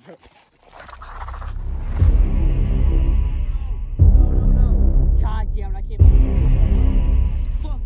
No. God damn it, I can't. Fuck.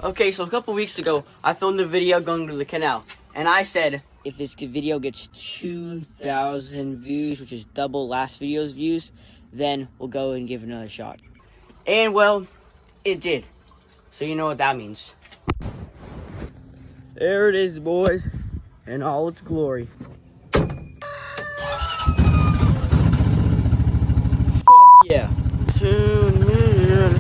Okay, so a couple weeks ago, I filmed a video going to the canal, and I said, if this video gets 2,000 views, which is double last video's views, then we'll go and give it another shot. And well, it did. So you know what that means. There it is, boys, in all its glory. Fuck yeah. 2 million,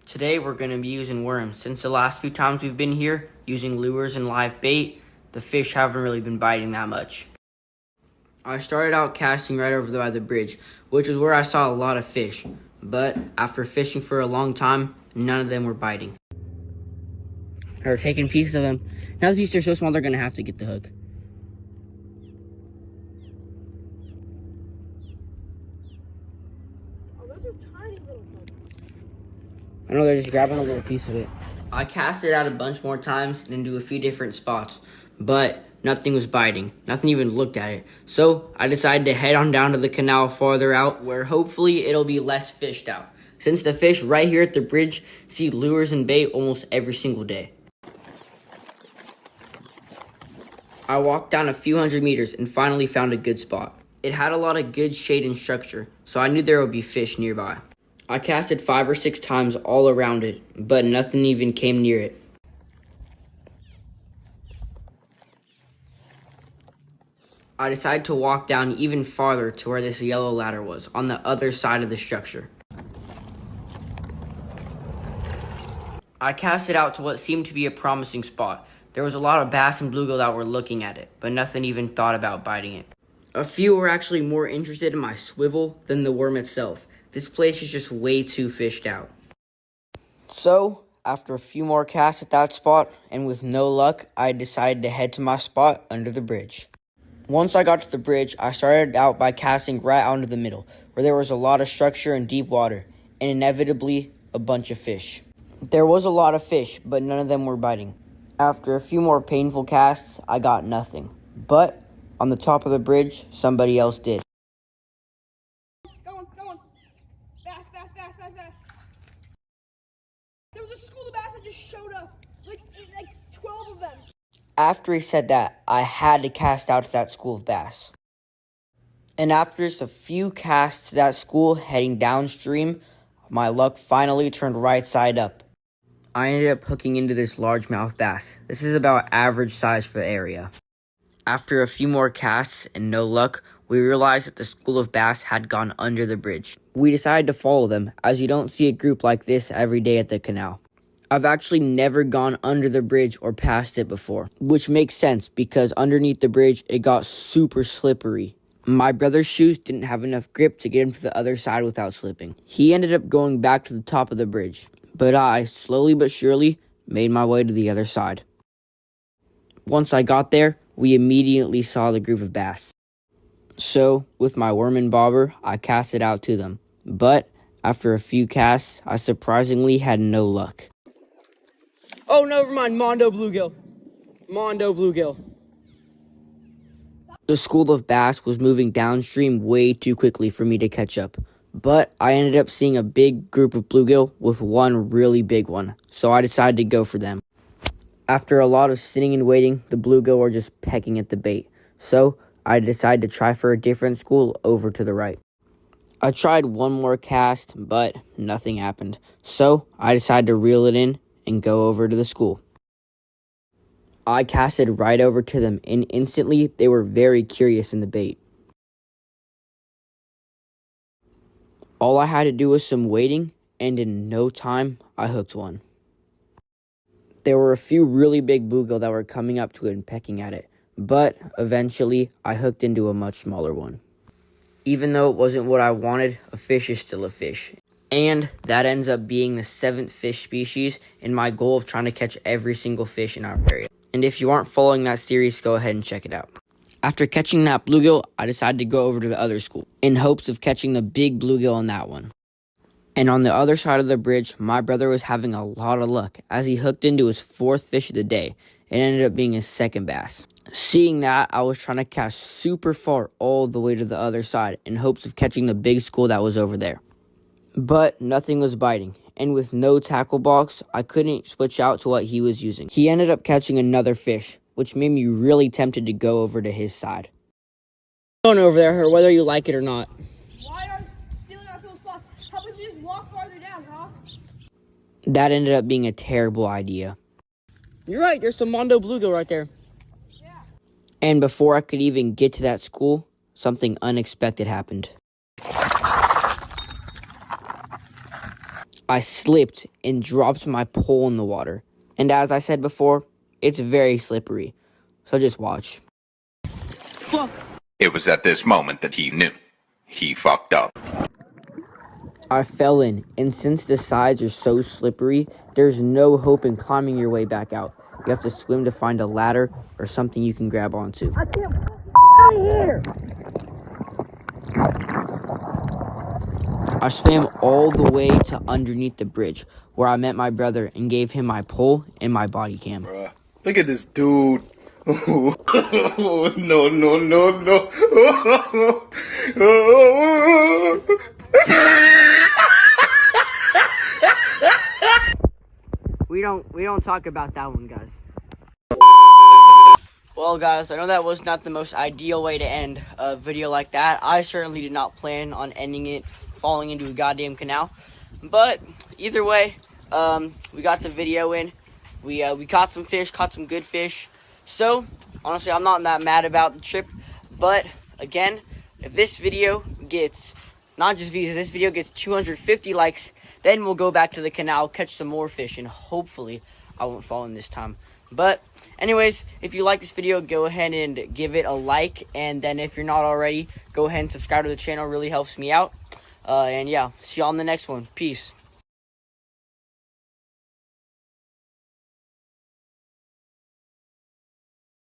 Today we're going to be using worms. Since the last few times we've been here using lures and live bait, the fish haven't really been biting that much. I started out casting right over by the bridge, which is where I saw a lot of fish. But after fishing for a long time, none of them were biting. Or taking pieces of them. Now the pieces are so small they're going to have to get the hook. Oh, those are tiny little hooks. I know they're just grabbing a little piece of it. I cast it out a bunch more times and into a few different spots, but nothing was biting. Nothing even looked at it. So I decided to head on down to the canal farther out where hopefully it'll be less fished out. Since the fish right here at the bridge see lures and bait almost every single day. I walked down a few hundred meters and finally found a good spot. It had a lot of good shade and structure, so I knew there would be fish nearby. I casted 5 or 6 times all around it, but nothing even came near it. I decided to walk down even farther to where this yellow ladder was, on the other side of the structure. I cast it out to what seemed to be a promising spot. There was a lot of bass and bluegill that were looking at it, but nothing even thought about biting it. A few were actually more interested in my swivel than the worm itself. This place is just way too fished out. So, after a few more casts at that spot, and with no luck, I decided to head to my spot under the bridge. Once I got to the bridge, I started out by casting right out into the middle, where there was a lot of structure and deep water, and inevitably, a bunch of fish. There was a lot of fish, but none of them were biting. After a few more painful casts, I got nothing. But, on the top of the bridge, somebody else did. Going. Bass. There was a school of bass that just showed up. Like 12 of them. After he said that, I had to cast out to that school of bass. And after just a few casts to that school heading downstream, my luck finally turned right side up. I ended up hooking into this largemouth bass. This is about average size for the area. After a few more casts and no luck, we realized that the school of bass had gone under the bridge. We decided to follow them, as you don't see a group like this every day at the canal. I've actually never gone under the bridge or past it before, which makes sense because underneath the bridge, it got super slippery. My brother's shoes didn't have enough grip to get him to the other side without slipping. He ended up going back to the top of the bridge, but I, slowly but surely, made my way to the other side. Once I got there, we immediately saw the group of bass. So, with my worm and bobber, I cast it out to them. But, after a few casts, I surprisingly had no luck. Oh, never mind, Mondo bluegill. The school of bass was moving downstream way too quickly for me to catch up. But I ended up seeing a big group of bluegill with one really big one, so I decided to go for them. After a lot of sitting and waiting, the bluegill were just pecking at the bait. So, I decided to try for a different school over to the right. I tried one more cast, but nothing happened. So, I decided to reel it in and go over to the school. I casted right over to them, and instantly they were very curious in the bait. All I had to do was some waiting, and in no time, I hooked one. There were a few really big bluegill that were coming up to it and pecking at it, but eventually I hooked into a much smaller one. Even though it wasn't what I wanted, a fish is still a fish. And that ends up being the 7th fish species in my goal of trying to catch every single fish in our area. And if you aren't following that series, go ahead and check it out. After catching that bluegill, I decided to go over to the other school in hopes of catching the big bluegill on that one. And on the other side of the bridge, my brother was having a lot of luck as he hooked into his 4th fish of the day. It ended up being his 2nd bass. Seeing that, I was trying to cast super far all the way to the other side in hopes of catching the big school that was over there. But nothing was biting, and with no tackle box, I couldn't switch out to what he was using. He ended up catching another fish, which made me really tempted to go over to his side. Going over there, whether you like it or not. Why are you stealing our field spots? How about you just walk farther down, huh? That ended up being a terrible idea. You're right, there's some Mondo bluegill right there. Yeah. And before I could even get to that school, something unexpected happened. I slipped and dropped my pole in the water. And as I said before, it's very slippery. So just watch. Fuck! It was at this moment that he knew. He fucked up. I fell in, and since the sides are so slippery, there's no hope in climbing your way back out. You have to swim to find a ladder or something you can grab onto. I can't get out of here! I swam all the way to underneath the bridge, where I met my brother and gave him my pole and my body cam. Bruh, look at this dude. No, no, no, no. We don't talk about that one, guys. Well, guys, I know that was not the most ideal way to end a video like that. I certainly did not plan on ending it falling into a goddamn canal. But either way, we got the video in. We caught some fish, caught some good fish. So honestly, I'm not that mad about the trip. But again, if this video gets not just views, if this video gets 250 likes, then we'll go back to the canal, catch some more fish, and hopefully I won't fall in this time. But anyways, if you like this video, go ahead and give it a like. And then if you're not already, go ahead and subscribe to the channel. It really helps me out. And yeah, see you on the next one. Peace.